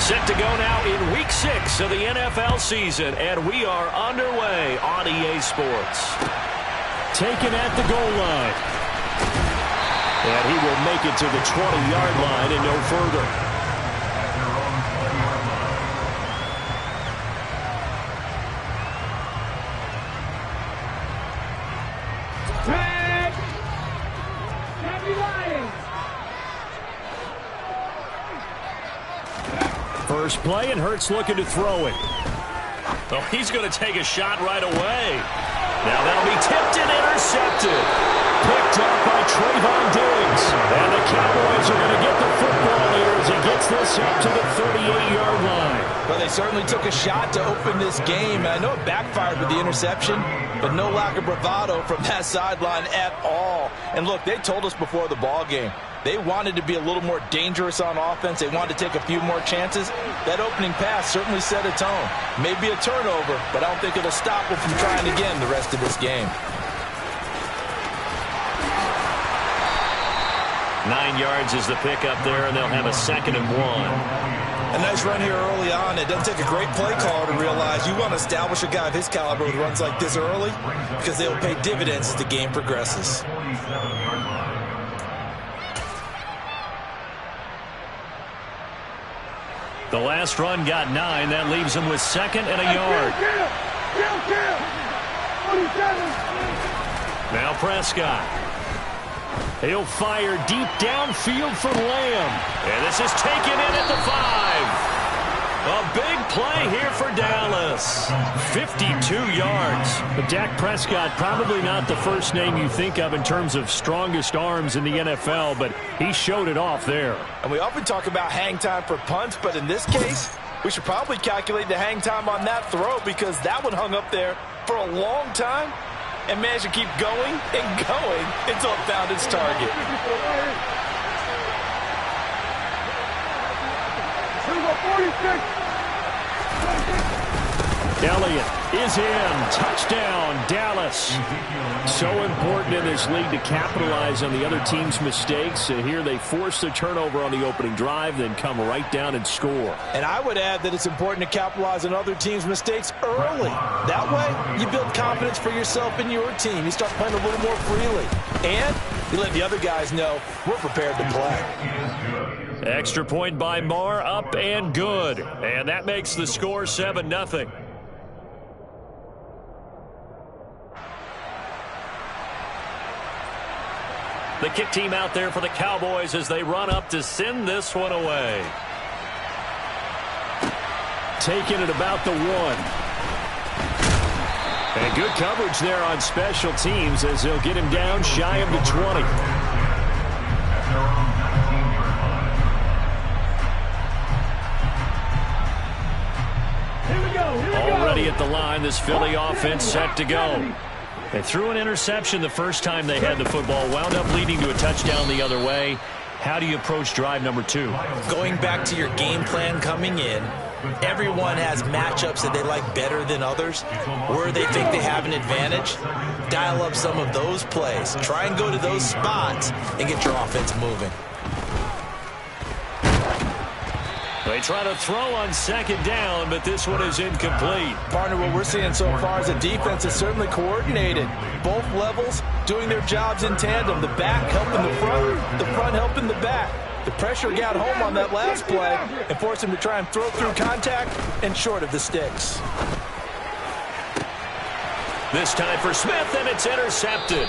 Set to go now in Week 6 of the NFL season, and we are underway on EA Sports. Taken at the goal line. And he will make it to the 20-yard line and no further. First play, and Hurts looking to throw it. Oh, he's going to take a shot right away. Now that'll be tipped and intercepted. Picked up by Trayvon Diggs. And the Cowboys are going to get the football here as he gets this up to the 38-yard line. Well, they certainly took a shot to open this game. I know it backfired with the interception, but no lack of bravado from that sideline at all. And look, they told us before the ball game, they wanted to be a little more dangerous on offense. They wanted to take a few more chances. That opening pass certainly set a tone. Maybe a turnover, but I don't think it'll stop them from trying again the rest of this game. 9 yards is the pickup there, and they'll have a 2nd and 1. A nice run here early on. It doesn't take a great play caller to realize you want to establish a guy of his caliber with runs like this early because they will pay dividends as the game progresses. The last run got 9. That leaves him with 2nd and a yard. Now Prescott. He'll fire deep downfield for Lamb. And this is taken in at the 5. A big play here for Dallas. 52 yards. But Dak Prescott, probably not the first name you think of in terms of strongest arms in the NFL, but he showed it off there. And we often talk about hang time for punts, but in this case, we should probably calculate the hang time on that throw because that one hung up there for a long time and managed to keep going and going until it found its target. Elliott is in. Touchdown, Dallas. So important in this league to capitalize on the other team's mistakes. Here they force the turnover on the opening drive, then come right down and score. And I would add that it's important to capitalize on other teams' mistakes early. That way, you build confidence for yourself and your team. You start playing a little more freely. And you let the other guys know we're prepared to play. Extra point by Marr, up and good. And that makes the score 7-0. The kick team out there for the Cowboys as they run up to send this one away. Taking it about the 1. And good coverage there on special teams as they'll get him down shy of the 20. Already at the line, this Philly offense set to go. They threw an interception the first time they had the football, wound up leading to a touchdown the other way. How do you approach drive number 2? Going back to your game plan coming in, everyone has matchups that they like better than others. Where they think they have an advantage, dial up some of those plays. Try and go to those spots and get your offense moving. They try to throw on 2nd down, but this one is incomplete. Partner, what we're seeing so far is a defense is certainly coordinated. Both levels doing their jobs in tandem. The back helping the front helping the back. The pressure got home on that last play and forced him to try and throw through contact and short of the sticks. This time for Smith, and it's intercepted.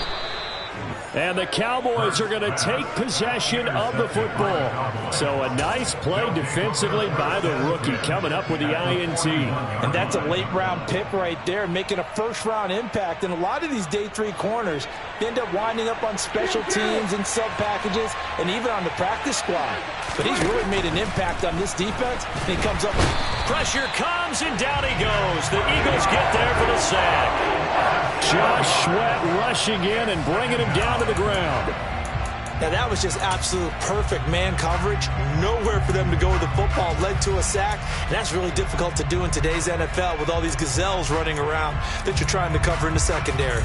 And the Cowboys are going to take possession of the football. So a nice play defensively by the rookie coming up with the INT. And that's a late-round pick right there, making a first-round impact. And a lot of these day 3 corners end up winding up on special teams and sub-packages and even on the practice squad. But he's really made an impact on this defense. And he comes up. Pressure comes, and down he goes. The Eagles get there for the sack. Josh Sweat rushing in and bringing him down to the ground. Now that was just absolute perfect man coverage. Nowhere for them to go with the football. Led to a sack. And that's really difficult to do in today's NFL with all these gazelles running around that you're trying to cover in the secondary.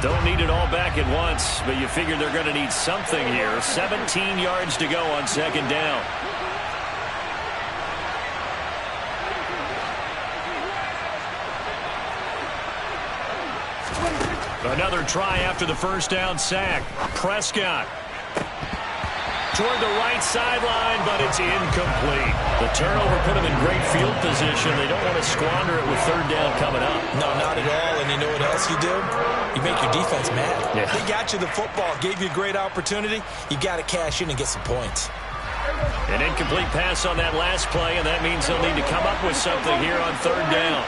Don't need it all back at once, but you figure they're going to need something here. 17 yards to go on second down. Another try after the first down sack. Prescott toward the right sideline, but it's incomplete. The turnover put them in great field position. They don't want to squander it with third down coming up. No, not at all. And you know what else you do? You make your defense mad. Yeah. They got you the football, gave you a great opportunity. You got to cash in and get some points. An incomplete pass on that last play, and that means they'll need to come up with something here on third down.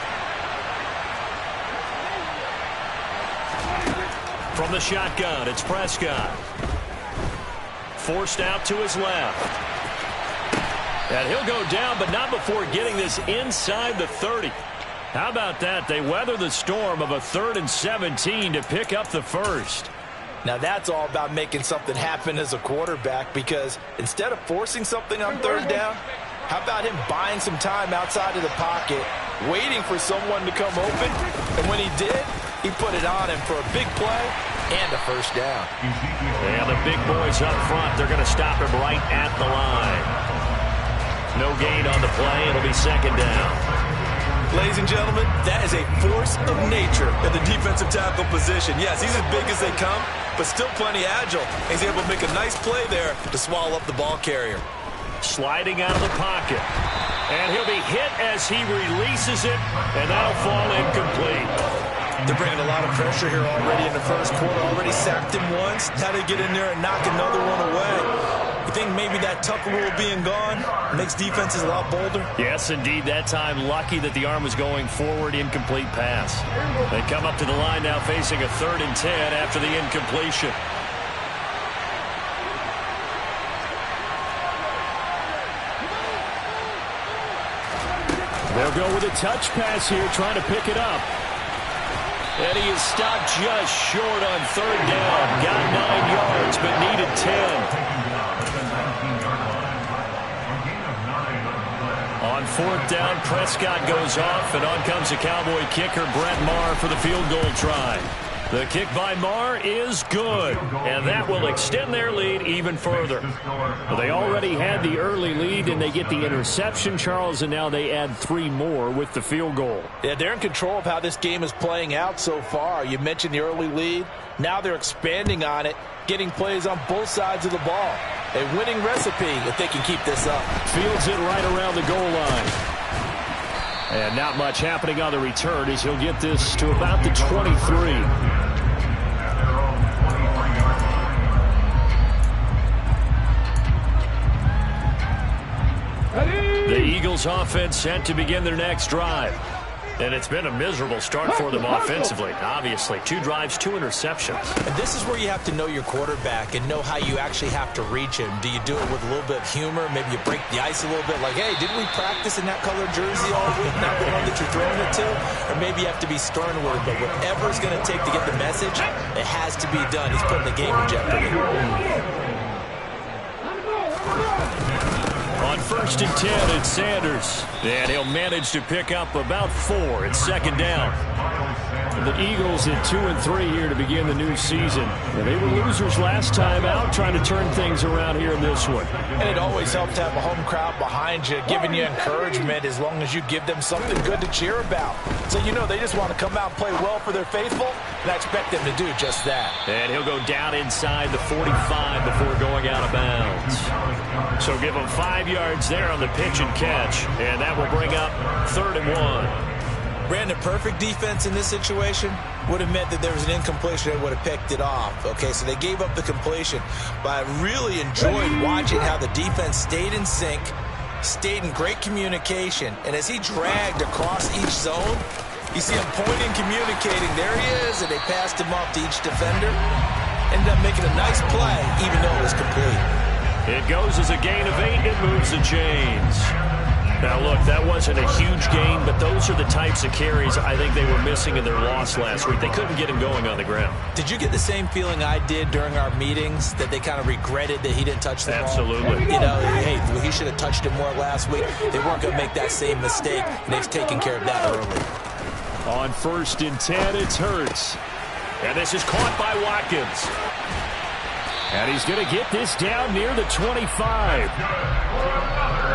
From the shotgun, it's Prescott. Forced out to his left. And he'll go down, but not before getting this inside the 30. How about that? They weather the storm of a 3rd and 17 to pick up the first. Now that's all about making something happen as a quarterback, because instead of forcing something on third down, how about him buying some time outside of the pocket, waiting for someone to come open, and when he did, he put it on him for a big play and a first down. And the big boys up front, they're going to stop him right at the line. No gain on the play. It'll be second down. Ladies and gentlemen, that is a force of nature at the defensive tackle position. Yes, he's as big as they come, but still plenty agile. He's able to make a nice play there to swallow up the ball carrier. Sliding out of the pocket. And he'll be hit as he releases it, and that'll fall incomplete. They're bringing a lot of pressure here already in the first quarter. Already sacked him once. Now they get in there and knock another one away. You think maybe that Tucker rule being gone makes defenses a lot bolder? Yes, indeed. That time, lucky that the arm was going forward. Incomplete pass. They come up to the line now facing a 3rd and 10 after the incompletion. They'll go with a touch pass here, trying to pick it up. And he is stopped just short on third down. Got 9 yards, but needed 10. On fourth down, Prescott goes off, and on comes the Cowboy kicker, Brett Maher, for the field goal try. The kick by Maher is good, and that will extend their lead even further. Well, they already had the early lead, and they get the interception, Charles, and now they add 3 more with the field goal. Yeah, they're in control of how this game is playing out so far. You mentioned the early lead. Now they're expanding on it, getting plays on both sides of the ball. A winning recipe if they can keep this up. Fields it right around the goal line. And not much happening on the return as he'll get this to about the 23. The Eagles offense set to begin their next drive. And it's been a miserable start for them offensively. Obviously, 2 drives, 2 interceptions. And this is where you have to know your quarterback and know how you actually have to reach him. Do you do it with a little bit of humor? Maybe you break the ice a little bit, like, hey, didn't we practice in that color jersey all week, not the one that you're throwing it to? Or maybe you have to be stern with it, but whatever it's going to take to get the message, it has to be done. He's putting the game in jeopardy. On 1st and 10, it's Sanders. And he'll manage to pick up about 4. It's second down. The Eagles at 2 and 3 here to begin the new season. And they were losers last time out, trying to turn things around here in this one. And it always helps to have a home crowd behind you, giving you encouragement as long as you give them something good to cheer about. So you know they just want to come out and play well for their faithful, and I expect them to do just that. And he'll go down inside the 45 before going out of bounds. So give him 5 yards there on the pitch and catch, and that will bring up 3rd and 1. Brandon, perfect defense in this situation would have meant that there was an incompletion. They would have picked it off. Okay, so they gave up the completion. But I really enjoyed watching how the defense stayed in sync, stayed in great communication. And as he dragged across each zone, you see him pointing, communicating. There he is, and they passed him off to each defender. Ended up making a nice play, even though it was complete. It goes as a gain of 8. It moves the chains. Now, look, that wasn't a huge gain, but those are the types of carries I think they were missing in their loss last week. They couldn't get him going on the ground. Did you get the same feeling I did during our meetings, that they kind of regretted that he didn't touch the ball? Absolutely. You know, hey, he should have touched it more last week. They weren't going to make that same mistake, and they've taken care of that early. On 1st and 10, it's Hurts. And this is caught by Watkins. And he's going to get this down near the 25.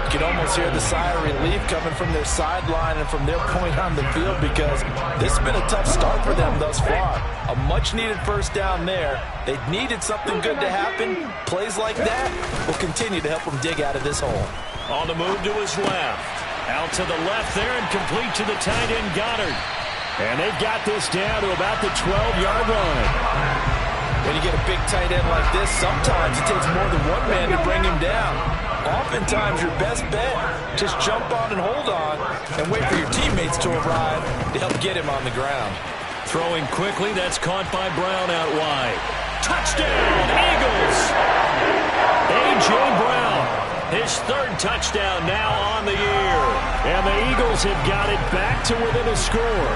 You can almost hear the sigh of relief coming from their sideline and from their point on the field, because this has been a tough start for them thus far. A much-needed first down there. They needed something good to happen. Plays like that will continue to help them dig out of this hole. On the move to his left. Out to the left there and complete to the tight end, Goddard. And they've got this down to about the 12-yard line. When you get a big tight end like this, sometimes it takes more than one man to bring him down. Oftentimes, your best bet, just jump on and hold on and wait for your teammates to arrive to help get him on the ground. Throwing quickly, that's caught by Brown out wide. Touchdown, Eagles! A.J. Brown, his third touchdown now on the year. And the Eagles have got it back to within a score.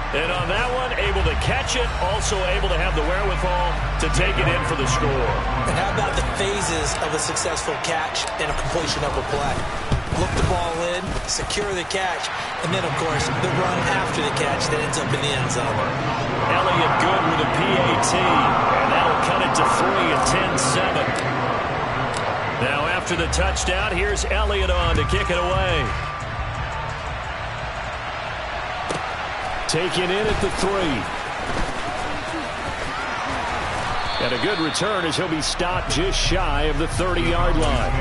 And on that one, able to catch it, also able to have the wherewithal to take it in for the score. And how about the phases of a successful catch and a completion of a play? Look the ball in, secure the catch, and then, of course, the run after the catch that ends up in the end zone. Elliott good with a PAT, and that'll cut it to 3 at 10-7. Now after the touchdown, here's Elliott on to kick it away. Taken in at the 3. And a good return as he'll be stopped just shy of the 30-yard line.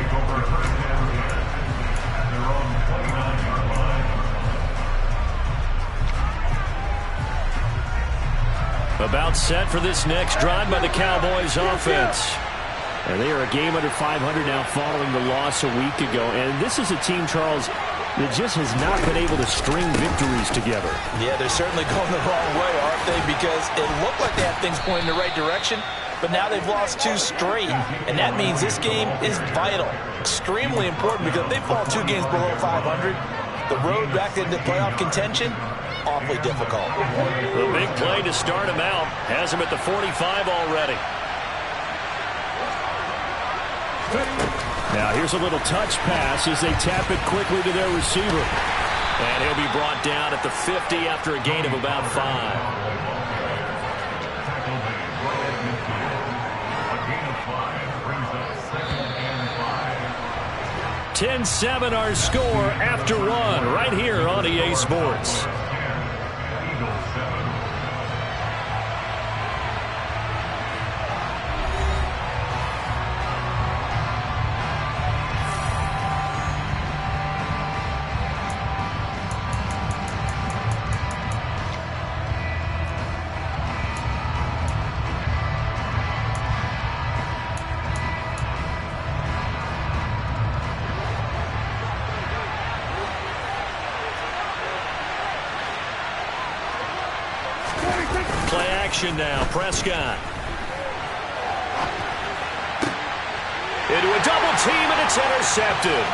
About set for this next drive by the Cowboys offense. And they are a game under 500 now following the loss a week ago. And this is a team, Charles, that just has not been able to string victories together. Yeah, they're certainly going the wrong way, aren't they? Because it looked like they had things pointing in the right direction, but now they've lost 2 straight. And that means this game is vital, extremely important, because if they fall 2 games below 500, the road back into playoff contention, awfully difficult. The big play to start him out has him at the 45 already. Now here's a little touch pass as they tap it quickly to their receiver. And he'll be brought down at the 50 after a gain of about 5. 10-7 our score after 1 right here on EA Sports. Play action now. Prescott. Into a double team, and it's intercepted.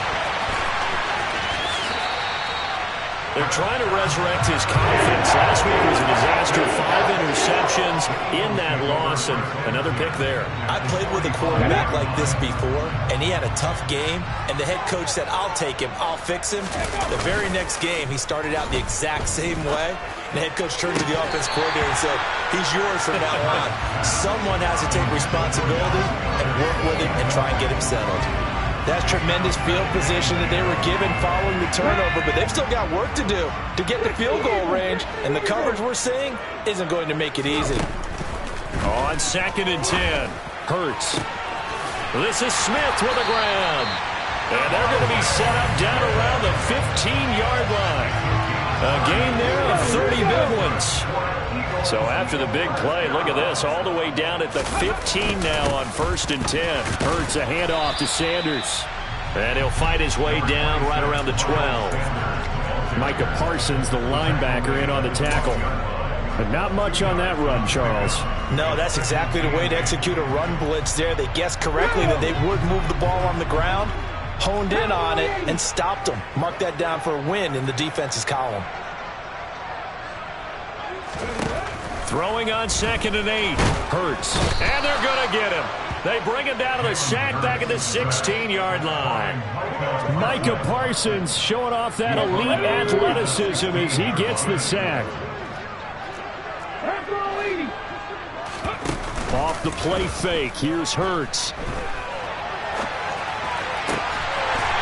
They're trying to resurrect his confidence. Last week was a disaster. 5 interceptions in that loss, and another pick there. I played with a quarterback like this before, and he had a tough game, and the head coach said, I'll take him, I'll fix him. The very next game, he started out the exact same way. The head coach turned to the offense coordinator and said, he's yours from now on. Someone has to take responsibility and work with him and try and get him settled. That's tremendous field position that they were given following the turnover, but they've still got work to do to get the field goal range, and the coverage we're seeing isn't going to make it easy. On 2nd and 10, Hurts. This is Smith with the ground. And they're going to be set up down around the 15-yard line. A gain there of 30 big ones. So after the big play, look at this, all the way down at the 15 now on 1st and 10. Hurts a handoff to Sanders. And he'll fight his way down right around the 12. Micah Parsons, the linebacker, in on the tackle. But not much on that run, Charles. No, that's exactly the way to execute a run blitz there. They guessed correctly that they would move the ball on the ground, honed in on it, and stopped them. Mark that down for a win in the defense's column. Throwing on 2nd and 8. Hurts. And they're going to get him. They bring him down to the sack back at the 16-yard line. Micah Parsons showing off that elite athleticism as he gets the sack. The play fake. Here's Hurts.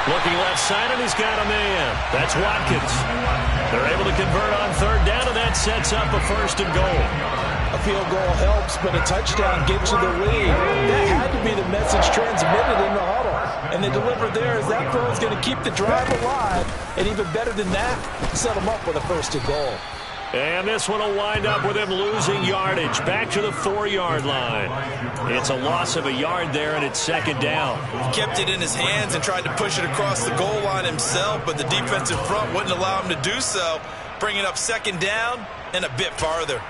Looking left side, and he's got a man. That's Watkins. They're able to convert on third down, and that sets up a 1st and goal. A field goal helps, but a touchdown gets you the lead. That had to be the message transmitted in the huddle. And they delivered there as that throw is going to keep the drive alive. And even better than that, set them up with a 1st and goal. And this one will wind up with him losing yardage. Back to the 4-yard line. It's a loss of a yard there, and it's 2nd down. He kept it in his hands and tried to push it across the goal line himself, but the defensive front wouldn't allow him to do so, bringing up 2nd down and a bit farther.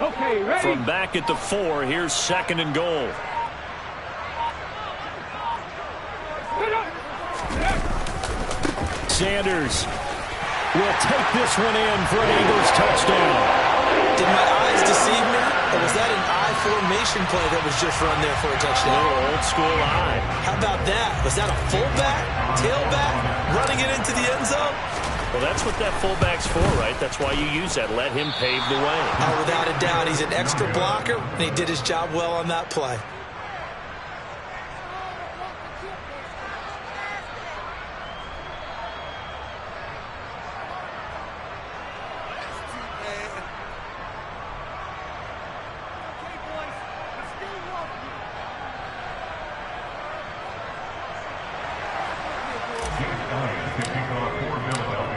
Okay, ready. From back at the 4, here's 2nd and goal. Sanders will take this one in for an Eagles touchdown. Did my eyes deceive me? Or was that an I formation play that was just run there for a touchdown? Little old school eye. How about that? Was that a fullback, tailback, running it into the end zone? Well, that's what that fullback's for, right? That's why you use that. Let him pave the way. Oh, without a doubt, he's an extra blocker, and he did his job well on that play.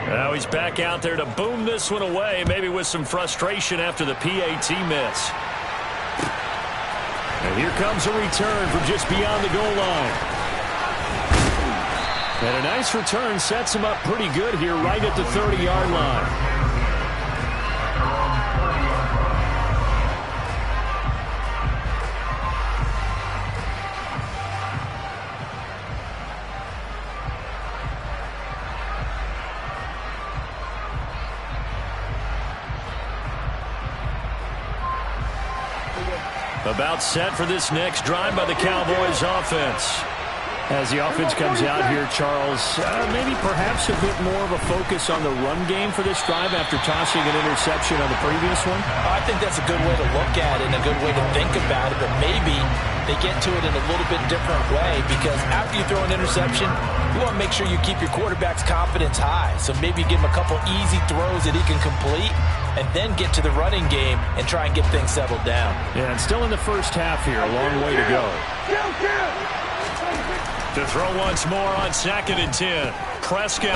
Now he's back out there to boom this one away, maybe with some frustration after the PAT miss. And here comes a return from just beyond the goal line. And a nice return sets him up pretty good here right at the 30-yard line. About set for this next drive by the Cowboys offense. As the offense comes out here, Charles, maybe perhaps a bit more of a focus on the run game for this drive after tossing an interception on the previous one? I think that's a good way to look at it and a good way to think about it, but maybe they get to it in a little bit different way because after you throw an interception, you want to make sure you keep your quarterback's confidence high. So maybe give him a couple easy throws that he can complete and then get to the running game and try and get things settled down. Yeah, and still in the first half here, a long way to go. To throw once more on 2nd and 10. Prescott.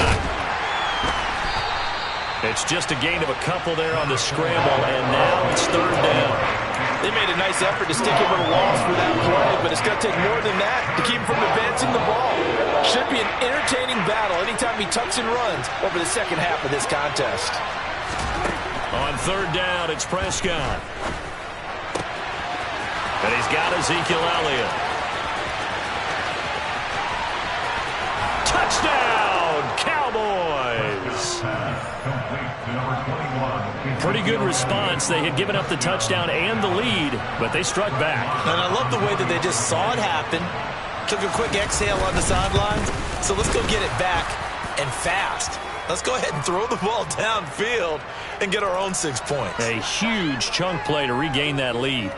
It's just a gain of a couple there on the scramble, and now it's 3rd down. They made a nice effort to stick him with a loss for that play, but it's going to take more than that to keep him from advancing the ball. Should be an entertaining battle anytime he tucks and runs over the second half of this contest. On 3rd down, it's Prescott. And he's got Ezekiel Elliott. Touchdown, Cowboys! Pretty good response. They had given up the touchdown and the lead, but they struck back. And I love the way that they just saw it happen, took a quick exhale on the sidelines. So let's go get it back and fast. Let's go ahead and throw the ball downfield and get our own 6 points. A huge chunk play to regain that lead.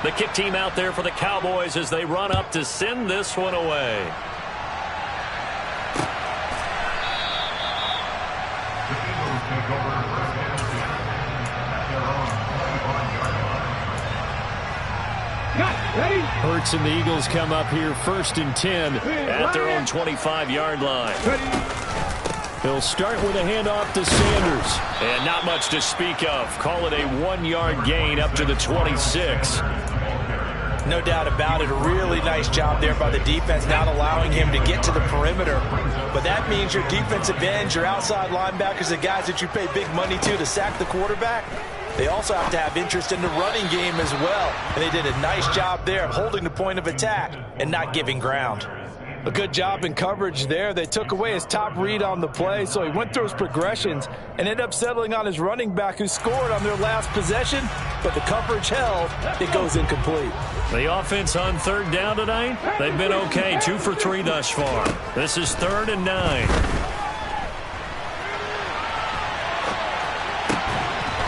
The kick team out there for the Cowboys as they run up to send this one away. Hurts and the Eagles come up here 1st and 10 at their own 25-yard line. They'll start with a handoff to Sanders. And not much to speak of. Call it a 1-yard gain up to the 26. No doubt about it. A really nice job there by the defense, not allowing him to get to the perimeter. But that means your defensive ends, your outside linebackers, the guys that you pay big money to sack the quarterback, they also have to have interest in the running game as well. And they did a nice job there of holding the point of attack and not giving ground. A good job in coverage there. They took away his top read on the play, so he went through his progressions and ended up settling on his running back who scored on their last possession, but the coverage held. It goes incomplete. The offense on third down tonight, they've been okay, 2 for 3 thus far. This is 3rd and 9.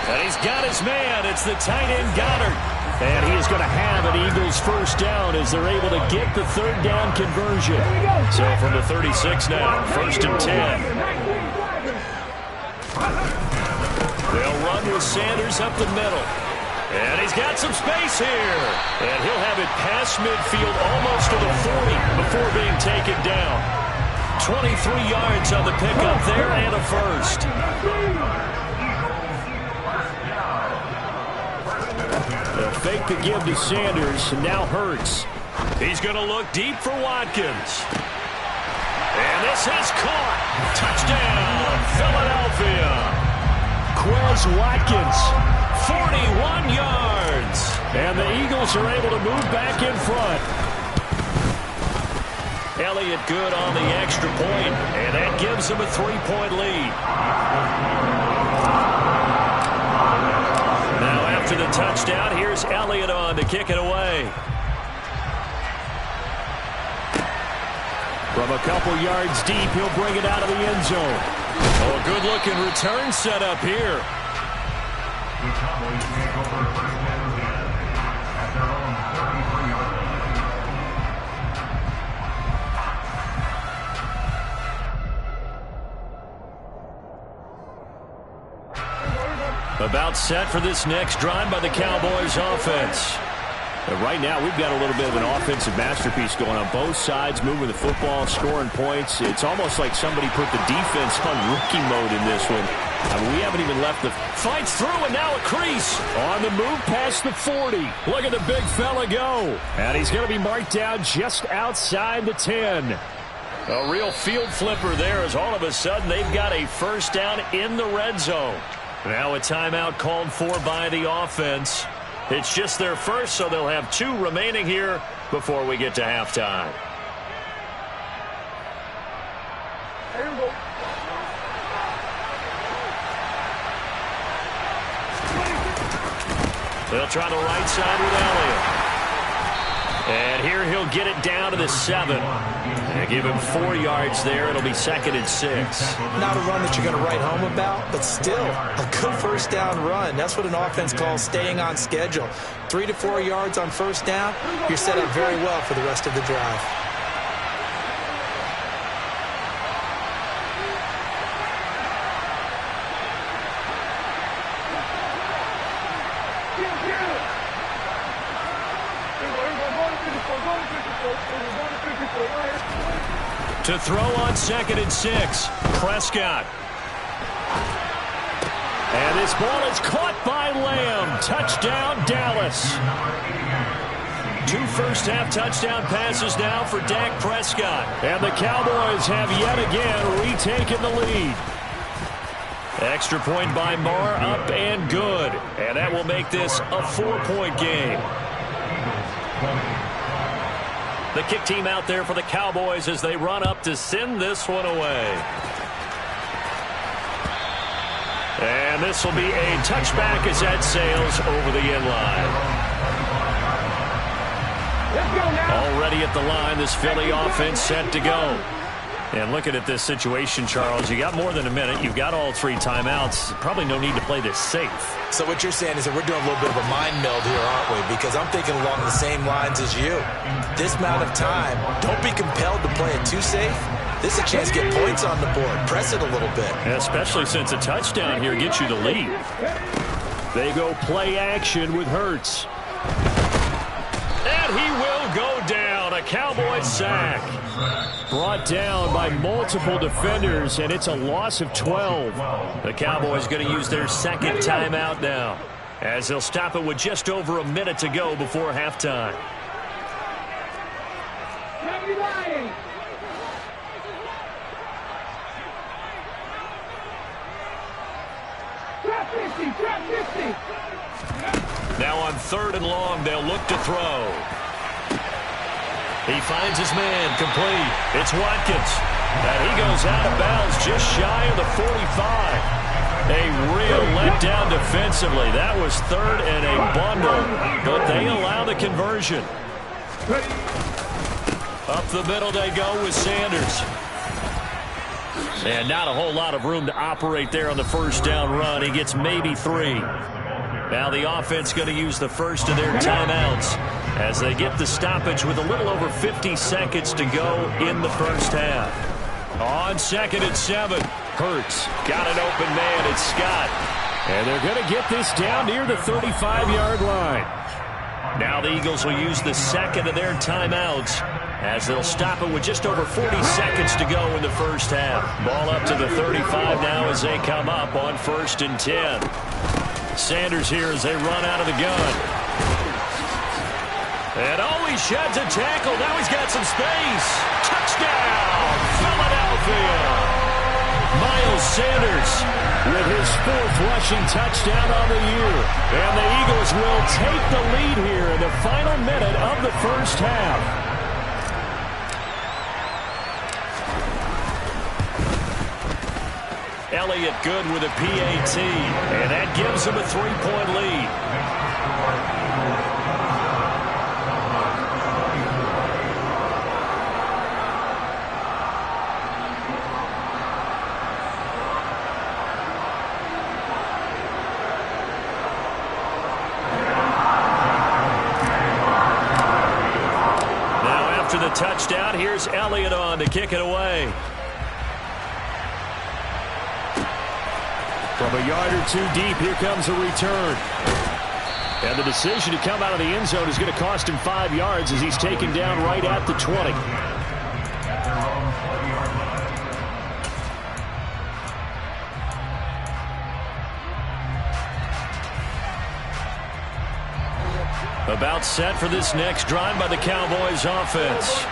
And he's got his man. It's the tight end Goddard. And he is going to have an Eagles first down as they're able to get the third down conversion. So from the 36 now, 1st and 10. They'll run with Sanders up the middle. And he's got some space here. And he'll have it past midfield almost to the 40 before being taken down. 23 yards on the pickup there and a first. They'll fake the give to Sanders, and now Hurts. He's going to look deep for Watkins. And this is caught. Touchdown, Philadelphia. Quez Watkins, 41 yards. And the Eagles are able to move back in front. Elliott good on the extra point, and that gives him a 3-point lead. Now after the touchdown, here's Elliott on to kick it away. From a couple yards deep, he'll bring it out of the end zone. Oh, a good-looking return set up here. The Cowboys take over first and 10 at their own 33-yard line. About set for this next drive by the Cowboys offense. But right now, we've got a little bit of an offensive masterpiece going on both sides, moving the football, scoring points. It's almost like somebody put the defense on rookie mode in this one. I mean, we haven't even left the fights through, and now a crease on the move past the 40. Look at the big fella go. And he's going to be marked down just outside the 10. A real field flipper there as all of a sudden they've got a first down in the red zone. Now a timeout called for by the offense. It's just their first, so they'll have 2 remaining here before we get to halftime. They'll try the right side with Elliott. And here he'll get it down to the 7. And give him 4 yards there. It'll be 2nd and 6. Not a run that you're going to write home about, but still a good first down run. That's what an offense calls staying on schedule. 3 to 4 yards on first down, you're set up very well for the rest of the drive. To throw on 2nd and 6, Prescott. And this ball is caught by Lamb. Touchdown, Dallas. 2 first-half touchdown passes now for Dak Prescott. And the Cowboys have yet again retaken the lead. Extra point by Marr, up and good. And that will make this a 4-point game. The kick team out there for the Cowboys as they run up to send this one away. And this will be a touchback as that sails over the end line. Already at the line, this Philly offense set to go. And looking at this situation, Charles, you got more than a minute. You've got all 3 timeouts. Probably no need to play this safe. So what you're saying is that we're doing a little bit of a mind meld here, aren't we? Because I'm thinking along the same lines as you. This amount of time, don't be compelled to play it too safe. This is a chance to get points on the board. Press it a little bit. And especially since a touchdown here gets you the lead. They go play action with Hurts. And he will go down. A Cowboys sack. Brought down by multiple defenders, and it's a loss of 12. The Cowboys going to use their 2nd timeout now, as they'll stop it with just over a minute to go before halftime. Now on 3rd and long, they'll look to throw. He finds his man, complete. It's Watkins. And he goes out of bounds just shy of the 45. A real letdown defensively. That was third and a bundle, but they allow the conversion. Up the middle they go with Sanders. And not a whole lot of room to operate there on the first down run. He gets maybe 3. Now the offense going to use the first of their timeouts as they get the stoppage with a little over 50 seconds to go in the first half. On 2nd and 7. Hurts got an open man. It's Scott. And they're going to get this down near the 35-yard line. Now the Eagles will use the second of their timeouts as they'll stop it with just over 40 seconds to go in the first half. Ball up to the 35 now as they come up on 1st and 10. Sanders here as they run out of the gun. And he sheds a tackle. Now he's got some space. Touchdown, Philadelphia. Miles Sanders with his 4th rushing touchdown on the year. And the Eagles will take the lead here in the final minute of the first half. Elliott good with a PAT, and that gives him a 3-point lead. Now after the touchdown, here's Elliott on to kick it away. From a yard or 2 deep, here comes a return. And the decision to come out of the end zone is going to cost him 5 yards as he's taken down right at the 20. About set for this next drive by the Cowboys offense.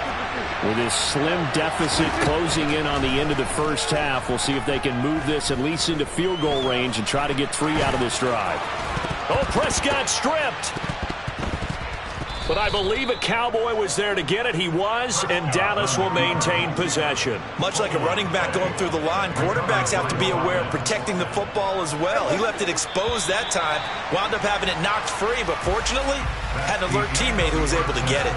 With this slim deficit closing in on the end of the first half, we'll see if they can move this at least into field goal range and try to get 3 out of this drive. Oh, Prescott stripped. But I believe a Cowboy was there to get it. He was, and Dallas will maintain possession. Much like a running back going through the line, quarterbacks have to be aware of protecting the football as well. He left it exposed that time, wound up having it knocked free, but fortunately, had an alert teammate who was able to get it.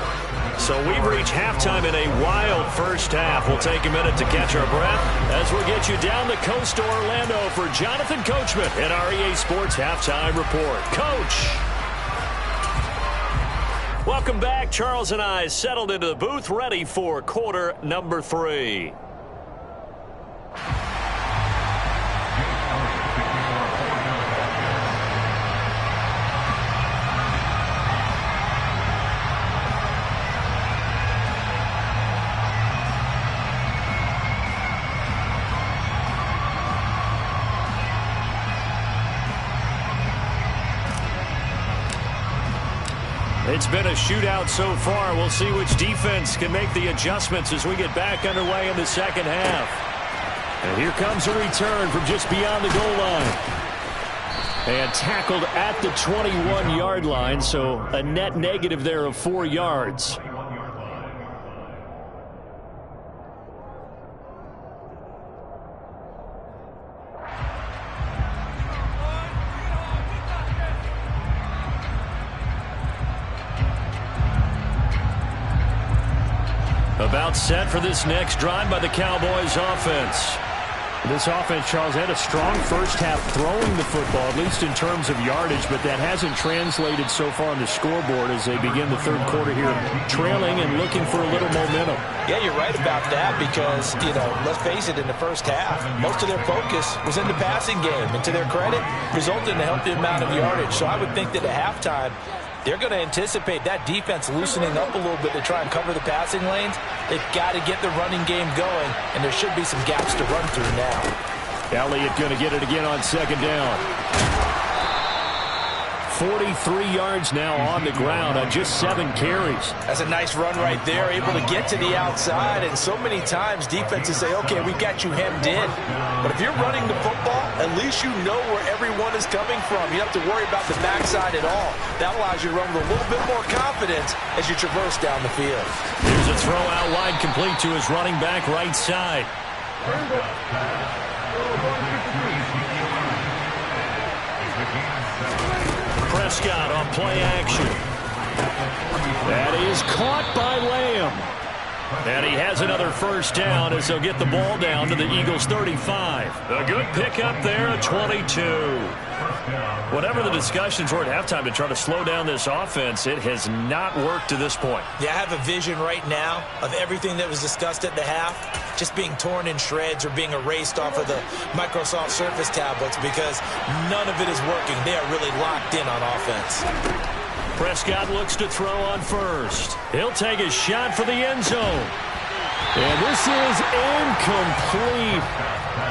So we've reached halftime in a wild first half. We'll take a minute to catch our breath as we'll get you down the coast to Orlando for Jonathan Coachman in our EA Sports Halftime Report. Coach! Welcome back. Charles and I settled into the booth, ready for quarter number 3. It's been a shootout so far. We'll see which defense can make the adjustments as we get back underway in the second half. And here comes a return from just beyond the goal line. And tackled at the 21-yard line, so a net negative there of 4 yards. About set for this next drive by the Cowboys offense. This offense, Charles, had a strong first half throwing the football, at least in terms of yardage, but that hasn't translated so far on the scoreboard as they begin the third quarter here, trailing and looking for a little momentum. Yeah, you're right about that because, let's face it, in the first half, most of their focus was in the passing game. And to their credit, resulted in a healthy amount of yardage. So I would think that at halftime, they're going to anticipate that defense loosening up a little bit to try and cover the passing lanes. They've got to get the running game going, and there should be some gaps to run through now. Elliott going to get it again on second down. 43 yards now on the ground on just 7 carries. That's a nice run right there, able to get to the outside. And so many times defenses say, okay, we got you hemmed in. But if you're running the football, at least you know where everyone is coming from. You don't have to worry about the backside at all. That allows you to run with a little bit more confidence as you traverse down the field. Here's a throw out wide, complete to his running back right side. Prescott on play action. That is caught by Lamb. And he has another first down as they'll get the ball down to the Eagles' 35. A good pickup there at 22. Whatever the discussions were at halftime to try to slow down this offense, it has not worked to this point. Yeah, I have a vision right now of everything that was discussed at the half just being torn in shreds or being erased off of the Microsoft Surface tablets because none of it is working. They are really locked in on offense. Prescott looks to throw on first. He'll take a shot for the end zone. And this is incomplete.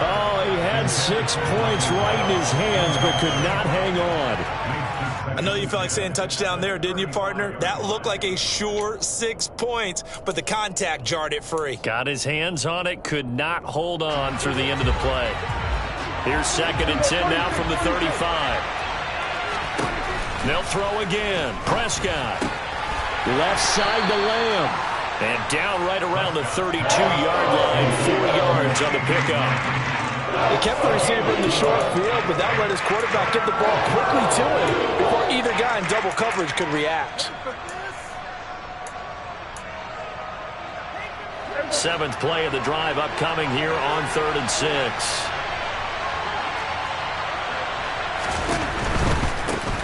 Oh, he had 6 points right in his hands but could not hang on. I know you felt like saying touchdown there, didn't you, partner? That looked like a sure 6 points, but the contact jarred it free. Got his hands on it, could not hold on through the end of the play. Here's 2nd and 10 now from the 35. They'll throw again. Prescott. Left side to Lamb. And down right around the 32-yard line. 4 yards on the pickup. He kept the receiver in the short field, but that let his quarterback get the ball quickly to him before either guy in double coverage could react. 7th play of the drive upcoming here on 3rd and 6.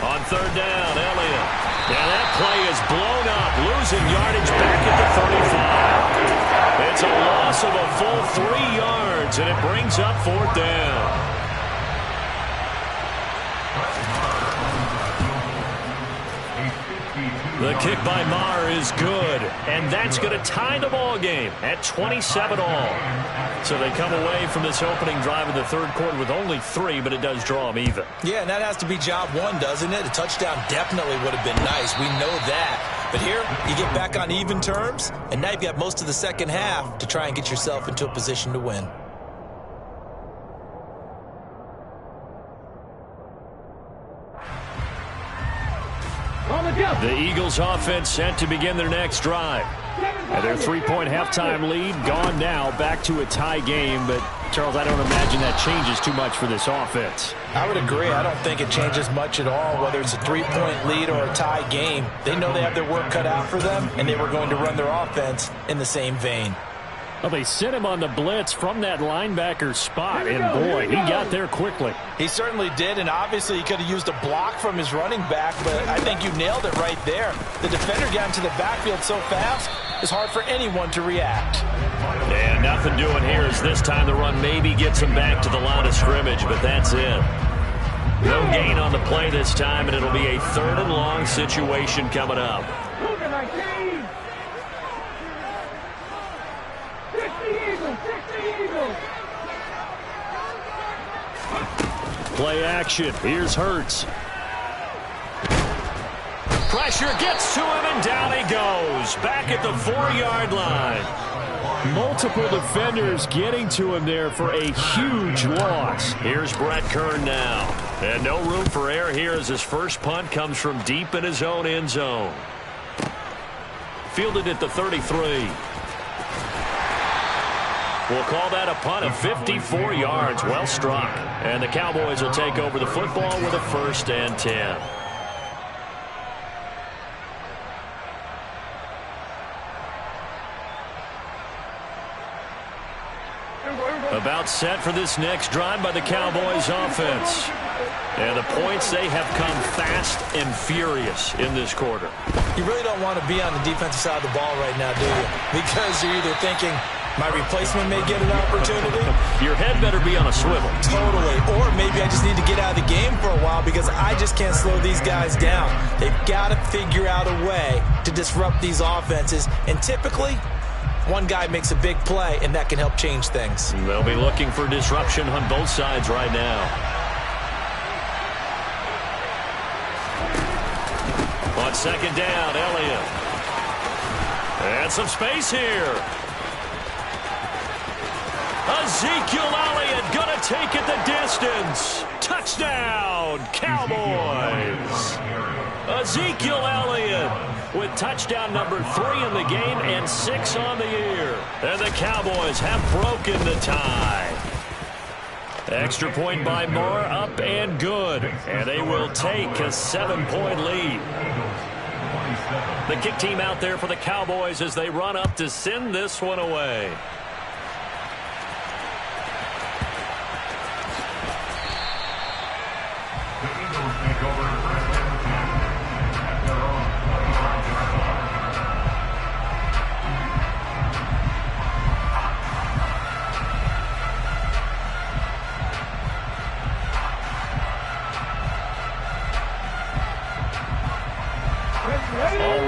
On 3rd down, Elliott. And that play is blown up, losing yardage back at the 35. It's a loss of a full 3 yards, and it brings up 4th down. The kick by Maher is good, and that's going to tie the ball game at 27 all. So they come away from this opening drive in the 3rd quarter with only 3, but it does draw them even. Yeah, and that has to be job 1, doesn't it? A touchdown definitely would have been nice. We know that. But here, you get back on even terms, and now you've got most of the second half to try and get yourself into a position to win. The Eagles offense set to begin their next drive. And their 3-point halftime lead gone now, back to a tie game. But, Charles, I don't imagine that changes too much for this offense. I would agree. I don't think it changes much at all, whether it's a 3-point lead or a tie game. They know they have their work cut out for them, and they were going to run their offense in the same vein. Well, they sent him on the blitz from that linebacker spot, and boy, he got there quickly. He certainly did, and obviously he could have used a block from his running back, but I think you nailed it right there. The defender got into the backfield so fast, it's hard for anyone to react. And nothing doing here as this time the run maybe gets him back to the line of scrimmage, but that's it. No gain on the play this time, and it'll be a 3rd and long situation coming up. Play action. Here's Hurts. Pressure gets to him, and down he goes. Back at the 4-yard line. Multiple defenders getting to him there for a huge loss. Here's Brett Kern now. And no room for error here as his first punt comes from deep in his own end zone. Fielded at the 33. We'll call that a punt of 54 yards. Well struck. And the Cowboys will take over the football with a 1st and 10. About set for this next drive by the Cowboys offense. And the points, they have come fast and furious in this quarter. You really don't want to be on the defensive side of the ball right now, do you? Because you're either thinking, my replacement may get an opportunity. Your head better be on a swivel. Totally. Or maybe I just need to get out of the game for a while because I just can't slow these guys down. They've got to figure out a way to disrupt these offenses. And typically, one guy makes a big play, and that can help change things. They'll be looking for disruption on both sides right now. second down, Elliott. And some space here. Ezekiel Elliott going to take it the distance. Touchdown, Cowboys. Ezekiel Elliott with touchdown number 3 in the game and 6 on the year. And the Cowboys have broken the tie. Extra point by Moore, up and good. And they will take a 7-point lead. The kick team out there for the Cowboys as they run up to send this one away. The Eagles take over first and 10 at their own 25-yard line.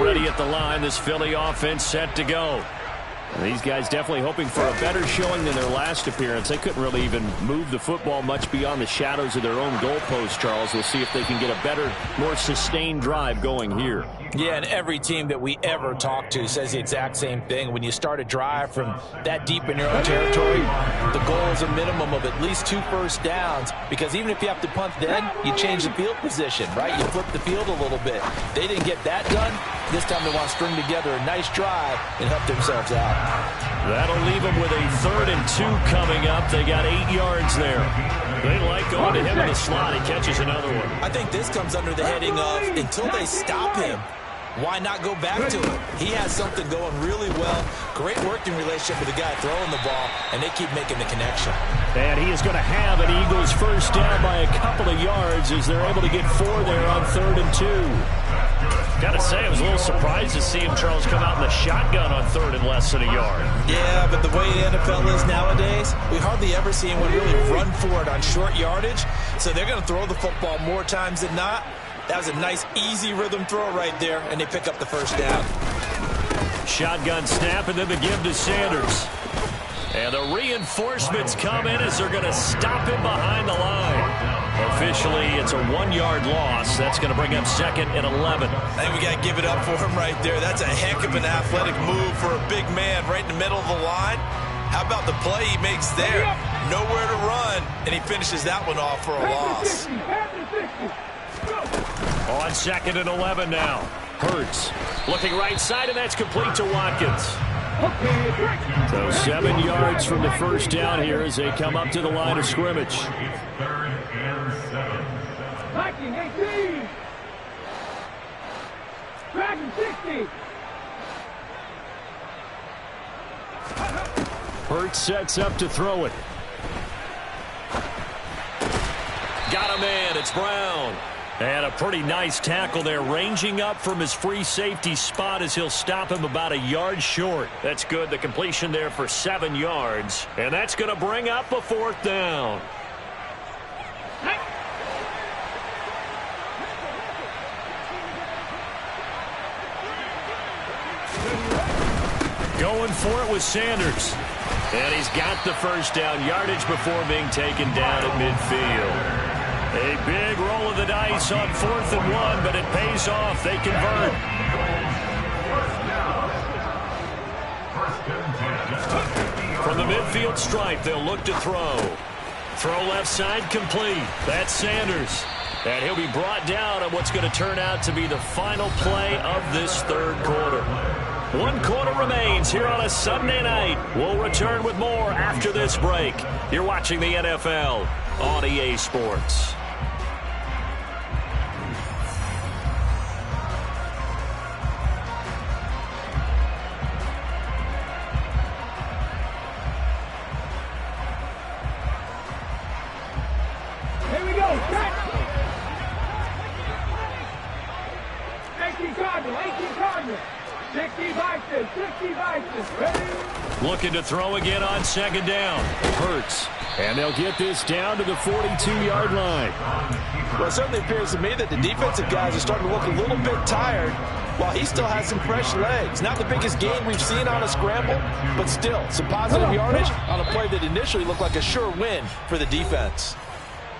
Already at the line, this Philly offense set to go. These guys definitely hoping for a better showing than their last appearance. They couldn't really even move the football much beyond the shadows of their own goalpost, Charles. We'll see if they can get a better, more sustained drive going here. Yeah, and every team that we ever talk to says the exact same thing. When you start a drive from that deep in your own territory, the goal is a minimum of at least 2 first downs, because even if you have to punt then, you change the field position, right? You flip the field a little bit. They didn't get that done. This time they want to string together a nice drive and help themselves out. That'll leave them with a 3rd and 2 coming up. They got 8 yards there. They like going to him in the slot. He catches another one. I think this comes under the heading of, until they stop him, why not go back to it? He has something going really well. Great working relationship with the guy throwing the ball, and they keep making the connection. And he is going to have an Eagles first down by a couple of yards as they're able to get 4 there on 3rd and 2. Got to say, I was a little surprised to see him, Charles, come out in the shotgun on 3rd and less than a yard. Yeah, but the way the NFL is nowadays, we hardly ever see anyone really run for it on short yardage. So they're going to throw the football more times than not. That was a nice, easy rhythm throw right there, and they pick up the first down. Shotgun snap, and then the give to Sanders. And the reinforcements come in as they're going to stop him behind the line. Officially, it's a 1-yard loss. That's going to bring up 2nd and 11. I think we got to give it up for him right there. That's a heck of an athletic move for a big man right in the middle of the line. How about the play he makes there? Nowhere to run, and he finishes that one off for a loss. On 2nd and 11 now. Hurts looking right side, and that's complete to Watkins. So 7 yards from the first down here as they come up to the line of scrimmage. 3rd and 7. Viking 18. Dragon 60. Hurts sets up to throw it. Got him in. It's Brown. And a pretty nice tackle there, ranging up from his free safety spot as he'll stop him about a yard short. That's good. The completion there for 7 yards. And that's going to bring up a 4th down. Going for it with Sanders. And he's got the first down, yardage before being taken down at midfield. A big roll of the dice on 4th and 1, but it pays off. They convert. From the midfield stripe, they'll look to throw. Throw left side complete. That's Sanders. And he'll be brought down on what's going to turn out to be the final play of this 3rd quarter. 1 quarter remains here on a Sunday night. We'll return with more after this break. You're watching the NFL on EA Sports. Here we go. 18 Cardinals. 18 Cardinals. 60 Vikings. 60 Vikings. Ready? Looking to throw again on 2nd down. Hurts. And they'll get this down to the 42-yard line. Well, it certainly appears to me that the defensive guys are starting to look a little bit tired while he still has some fresh legs. Not the biggest gain we've seen on a scramble, but still some positive yardage on a play that initially looked like a sure win for the defense.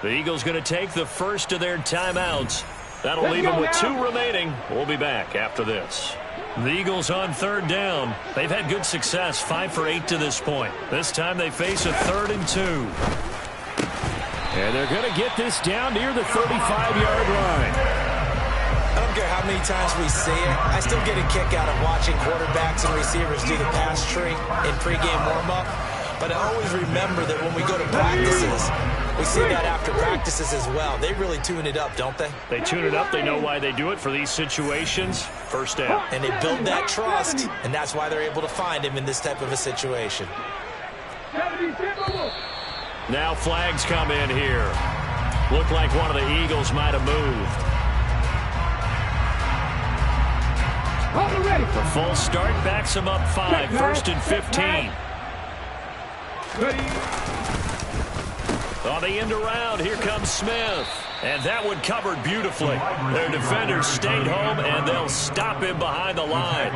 The Eagles going to take the first of their timeouts. That'll leave them with 2 remaining. We'll be back after this. The Eagles on 3rd down. They've had good success, 5 for 8 to this point. This time they face a 3rd and 2. And they're going to get this down near the 35-yard line. I don't care how many times we see it. I still get a kick out of watching quarterbacks and receivers do the pass tree in pregame warm-up. But I always remember that when we go to practices, we see that after practices as well. They really tune it up, don't they? They tune it up. They know why they do it for these situations. 1st down. And they build that trust, and that's why they're able to find him in this type of a situation. Now flags come in here. Looked like one of the Eagles might have moved. The full start backs them up 5. 1st and 15. On the end around, here comes Smith. And that one covered beautifully. Their defenders stayed home, and they'll stop him behind the line.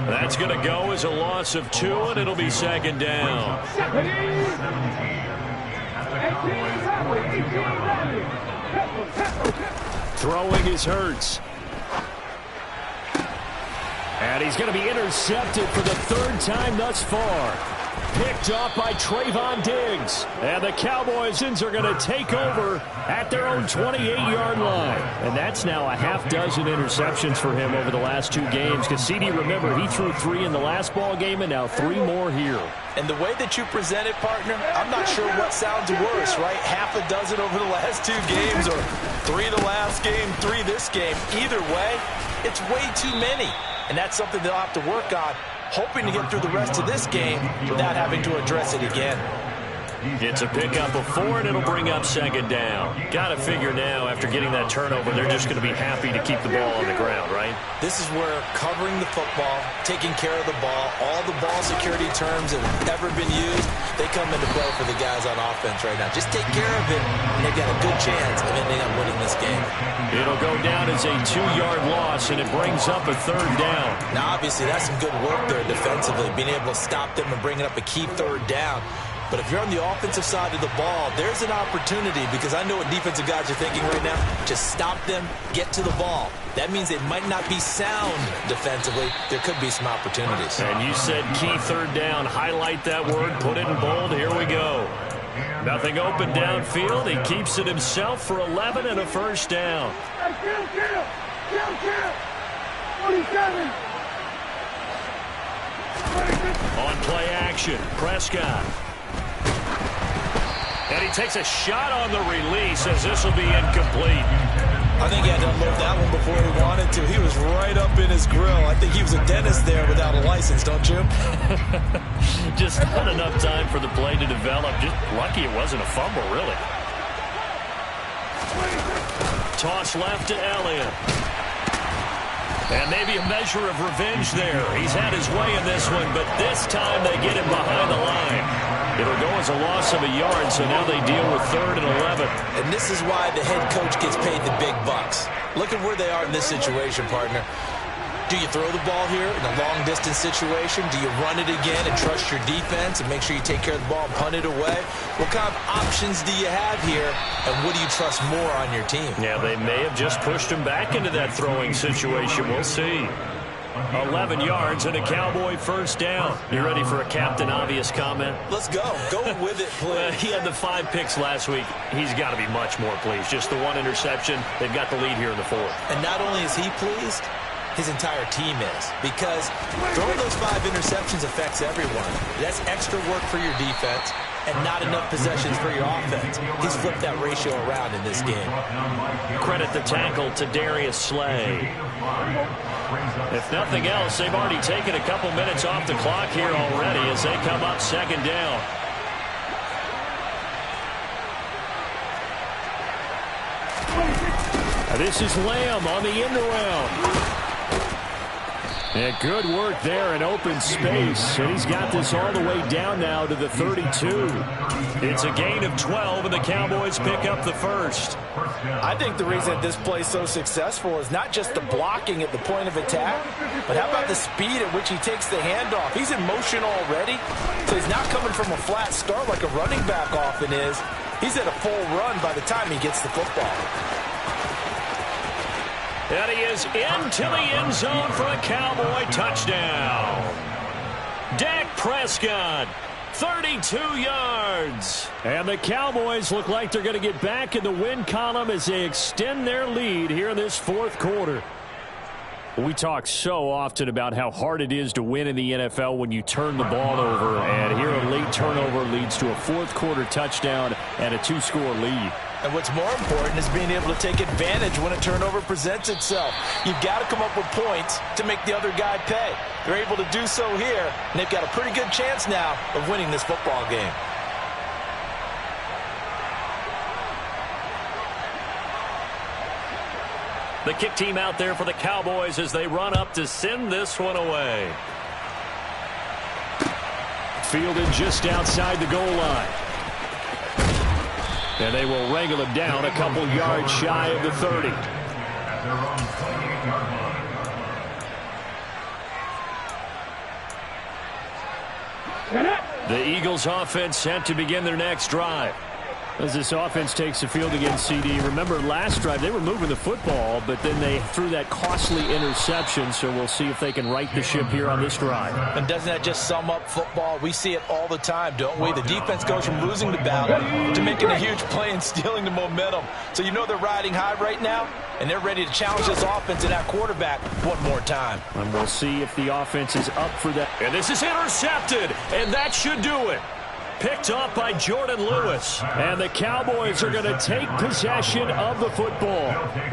That's going to go as a loss of 2, and it'll be 2nd down. Throwing is Hurts. And he's going to be intercepted for the 3rd time thus far. Picked off by Trayvon Diggs. And the Cowboys are going to take over at their own 28-yard line. And that's now a half dozen interceptions for him over the last 2 games. Because CD, remember, he threw 3 in the last ball game and now 3 more here. And the way that you present it, partner, I'm not sure what sounds worse, right? Half a dozen over the last 2 games or 3 the last game, 3 this game. Either way, it's way too many. And that's something they'll have to work on, hoping to get through the rest of this game without having to address it again. It's a pickup of 4, and it'll bring up 2nd down. Got to figure now, after getting that turnover, they're just going to be happy to keep the ball on the ground, right? This is where covering the football, taking care of the ball, all the ball security terms that have ever been used, they come into play for the guys on offense right now. Just take care of it, and they've got a good chance of ending up winning this game. It'll go down as a 2-yard loss, and it brings up a 3rd down. Now, obviously, that's some good work there defensively, being able to stop them and bringing up a key 3rd down. But if you're on the offensive side of the ball, there's an opportunity, because I know what defensive guys are thinking right now. Just stop them, get to the ball. That means they might not be sound defensively. There could be some opportunities. And you said key 3rd down. Highlight that word. Put it in bold. Here we go. Nothing open downfield. He keeps it himself for 11 and a 1st down. On play action, Prescott. And he takes a shot on the release as this will be incomplete. I think he had to unload that one before he wanted to. He was right up in his grill. I think he was a dentist there without a license, don't you? Just not enough time for the play to develop. Just lucky it wasn't a fumble, really. Toss left to Elliott. And maybe a measure of revenge there. He's had his way in this one, but this time they get him behind the line. It'll go as a loss of a yard, so now they deal with 3rd and 11. And this is why the head coach gets paid the big bucks. Look at where they are in this situation, partner. Do you throw the ball here in a long-distance situation? Do you run it again and trust your defense and make sure you take care of the ball and punt it away? What kind of options do you have here, and what do you trust more on your team? Yeah, they may have just pushed him back into that throwing situation. We'll see. 11 yards and a Cowboy 1st down. You ready for a Captain Obvious comment? Let's go. Go with it, please. He had the 5 picks last week. He's got to be much more pleased. Just the 1 interception. They've got the lead here in the 4th. And not only is he pleased, his entire team is, because throwing those 5 interceptions affects everyone. That's extra work for your defense and not enough possessions for your offense. He's flipped that ratio around in this game. Credit the tackle to Darius Slay. If nothing else, they've already taken a couple minutes off the clock here already as they come up 2nd down. This is Lamb on the end around. And good work there in open space. And he's got this all the way down now to the 32. It's a gain of 12, and the Cowboys pick up the 1st. I think the reason that this play is so successful is not just the blocking at the point of attack, but how about the speed at which he takes the handoff? He's in motion already, so he's not coming from a flat start like a running back often is. He's at a full run by the time he gets the football. And he is into the end zone for a Cowboy touchdown. Dak Prescott, 32 yards. And the Cowboys look like they're going to get back in the win column as they extend their lead here in this fourth quarter. We talk so often about how hard it is to win in the NFL when you turn the ball over. And here a late turnover leads to a fourth quarter touchdown and a 2-score lead. And what's more important is being able to take advantage when a turnover presents itself. You've got to come up with points to make the other guy pay. They're able to do so here, and they've got a pretty good chance now of winning this football game. The kick team out there for the Cowboys as they run up to send this one away. Fielded just outside the goal line. And they will wrangle him down a couple yards shy of the 30. At their own 28-yard line. The Eagles offense set to begin their next drive. As this offense takes the field against CD, remember last drive they were moving the football, but then they threw that costly interception, so we'll see if they can right the ship here on this drive. And doesn't that just sum up football? We see it all the time, don't we? The defense goes from losing the battle to making a huge play and stealing the momentum. So you know they're riding high right now, and they're ready to challenge this offense and that quarterback one more time. And we'll see if the offense is up for that. And this is intercepted, and that should do it. Picked off by Jordan Lewis. And the Cowboys are going to take possession of the football.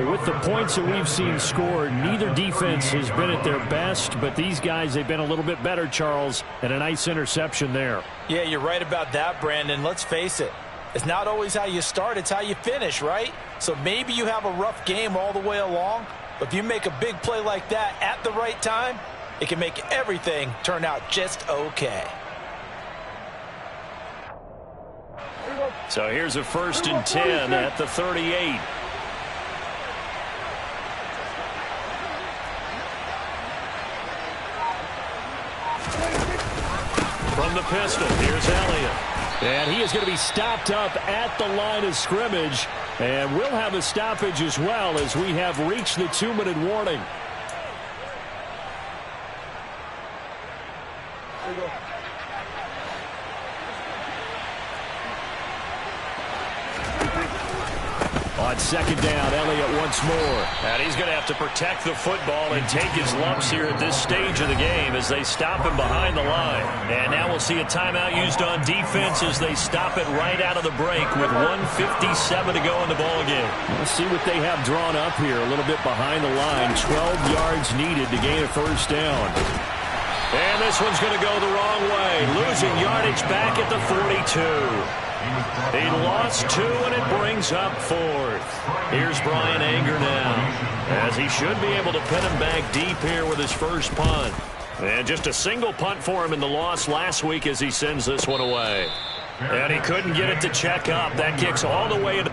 With the points that we've seen scored, neither defense has been at their best, but these guys, they've been a little bit better, Charles, and a nice interception there. Yeah, you're right about that, Brandon. Let's face it. It's not always how you start, it's how you finish, right? So maybe you have a rough game all the way along, but if you make a big play like that at the right time, it can make everything turn out just okay. So here's a 1st and 10 at the 38. From the pistol, here's Elliott. And he is going to be stopped up at the line of scrimmage. And we'll have a stoppage as well as we have reached the 2-minute warning. On 2nd down, Elliott once more. And he's going to have to protect the football and take his lumps here at this stage of the game as they stop him behind the line. And now we'll see a timeout used on defense as they stop it right out of the break with 1:57 to go in the ballgame. We'll see what they have drawn up here a little bit behind the line. 12 yards needed to gain a 1st down. And this one's going to go the wrong way. Losing yardage back at the 42. He lost 2, and it brings up 4th. Here's Brian Anger now, as he should be able to pin him back deep here with his first punt. And just a single punt for him in the loss last week as he sends this one away. And he couldn't get it to check up. That kicks all the way into...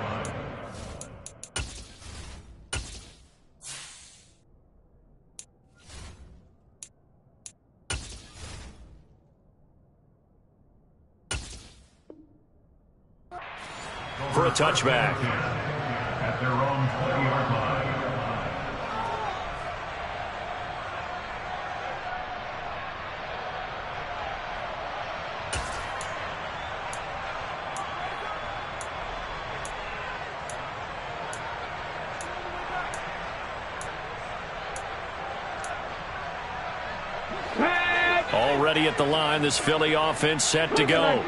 for a touchback. At their own 20-yard line. Already at the line, this Philly offense set to go.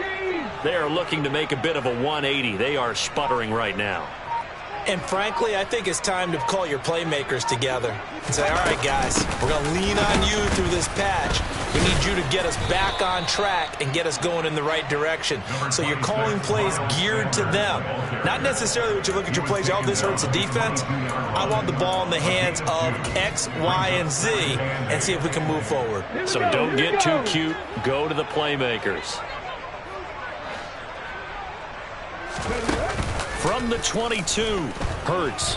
They are looking to make a bit of a 180. They are sputtering right now. And frankly, I think it's time to call your playmakers together and say, all right, guys, we're going to lean on you through this patch. We need you to get us back on track and get us going in the right direction. So you're calling plays geared to them. Not necessarily what you look at your plays, oh, this hurts the defense. I want the ball in the hands of X, Y, and Z and see if we can move forward. So don't get too cute. Go to the playmakers. From the 22, Hurts.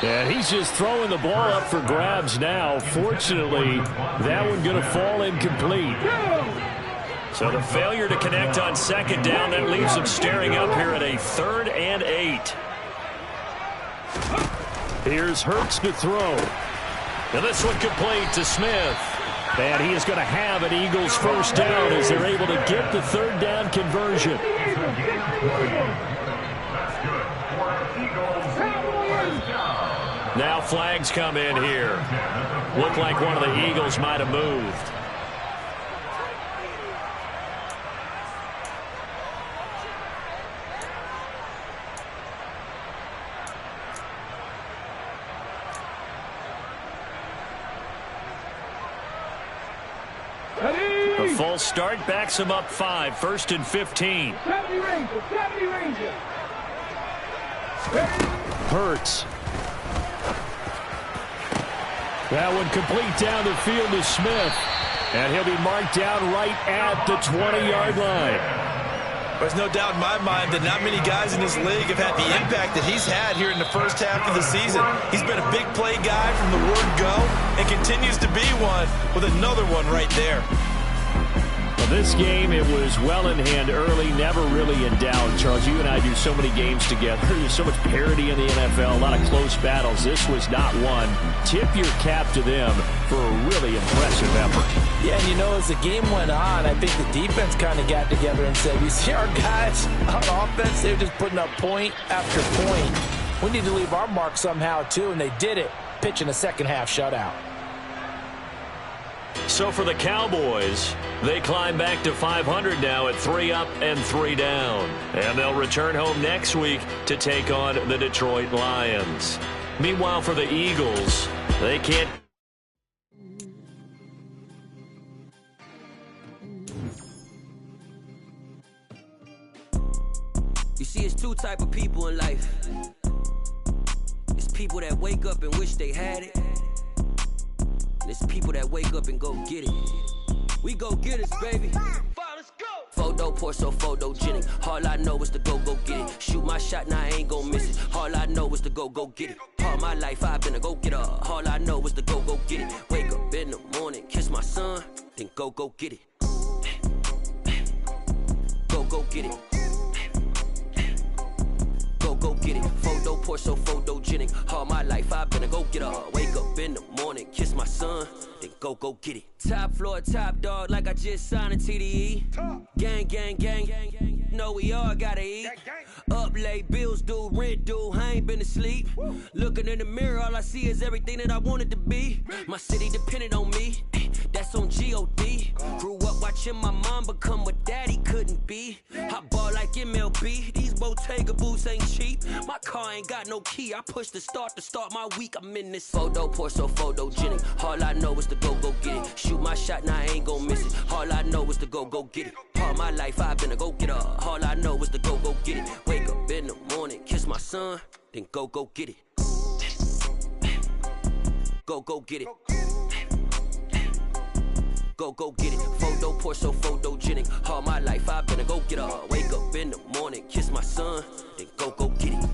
And he's just throwing the ball up for grabs now. Fortunately, that one going to fall incomplete. So the failure to connect on 2nd down, that leaves them staring up here at a 3rd and 8. Here's Hurts to throw. And this one complete to Smith. And he is going to have an Eagles first down as they're able to get the third down conversion. Now flags come in here. Looked like one of the Eagles might have moved. A false start backs him up 5, 1st and 15. 70 Rangers. Hurts. That one complete down the field to Smith. And he'll be marked down right at the 20-yard line. There's no doubt in my mind that not many guys in this league have had the impact that he's had here in the first half of the season. He's been a big play guy from the word go and continues to be one with another one right there. Well, this game, it was well in hand early, never really in doubt. Charles, you and I do so many games together. There's so much parity in the NFL, a lot of close battles. This was not one. Tip your cap to them for a really impressive effort. Yeah, and you know, as the game went on, I think the defense kind of got together and said, you see our guys on offense, they're just putting up point after point. We need to leave our mark somehow, too, and they did it, pitching a second-half shutout. So for the Cowboys, they climb back to 500 now at 3 up and 3 down. And they'll return home next week to take on the Detroit Lions. Meanwhile, for the Eagles, they can't. You see, it's two type of people in life. It's people that wake up and wish they had it. And it's people that wake up and go get it. We go get it, baby. Let's go. Photo pour so photogenic. All I know is to go get it. Shoot my shot, now I ain't gon' miss it. All I know is to go get it. All my life I've been a go-getter. All I know is to go get it. Wake up in the morning, kiss my son, then go get it. Go get it. Go get it. Photo pour so photogenic. All my life I've been a go-getter. Wake up in the morning, kiss my son, then go get it. Top floor, top dog, like I just signed a TDE. Gang. Know we all gotta eat. Up late, bills due, rent due, I ain't been asleep. Looking in the mirror, all I see is everything that I wanted to be. My city depended on me, that's on G.O.D. Grew up watching my mom become what daddy couldn't be. I ball like MLB, these Bottega boots ain't cheap. My car ain't got no key, I push the start to start my week. I'm in this photo pour so photogenic. All I know is to go get it. Shoot my shot, now I ain't gon' miss it. All I know is to go get it. All my life I've been a go-getter. All I know is to go get it. Wake up in the morning, kiss my son, then go get it. Go get it. Go get it. Photo pour so photogenic. All my life I've been a go-getter. Wake up in the morning, kiss my son, then go get it.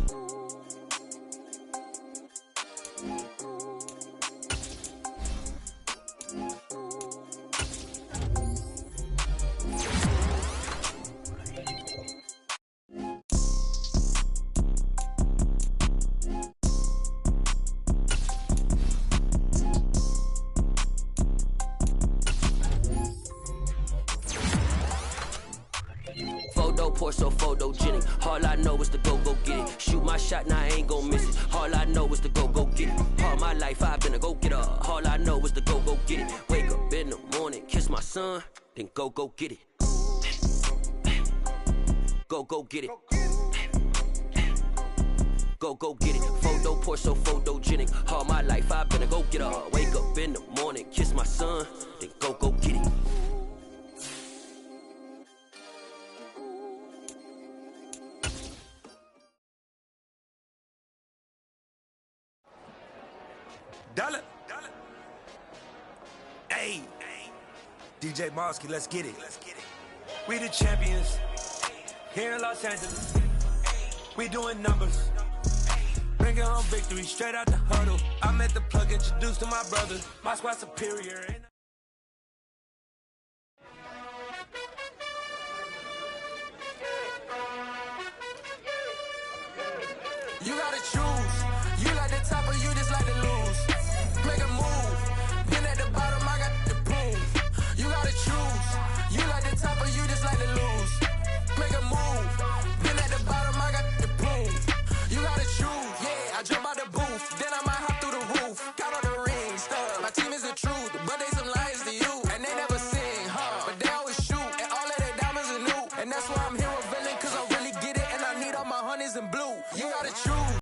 Pour so photogenic. All I know is to go get it. Shoot my shot, now I ain't gon' miss it. All I know is to go get it. All my life I've been a go-getter. All I know is to go get it. Wake up in the morning, kiss my son, then go get it. Go get it. Go get it. Photo pour so photogenic. All my life I've been a go-getter. Wake up in the morning, kiss my son, then go get it. Dollar. Hey, DJ Mosky, let's get it. We the champions here in Los Angeles. We doing numbers. Bringing home victory straight out the huddle. I met the plug, introduced to my brothers. My squad superior. You gotta choose. top of you just like to lose. Make a move. Been at the bottom, I got the boom. You gotta choose. You like the top of you just like to lose. Make a move. Been at the bottom, I got the boom. You gotta choose. Yeah, I jump out the booth. Then I might hop through the roof. Count all the rings. My team is the truth, but they some liars to you. And they never sing, but they always shoot. And all of their diamonds are new. And that's why I'm here revealing, cause I really get it. And I need all my honeys in blue. You gotta choose.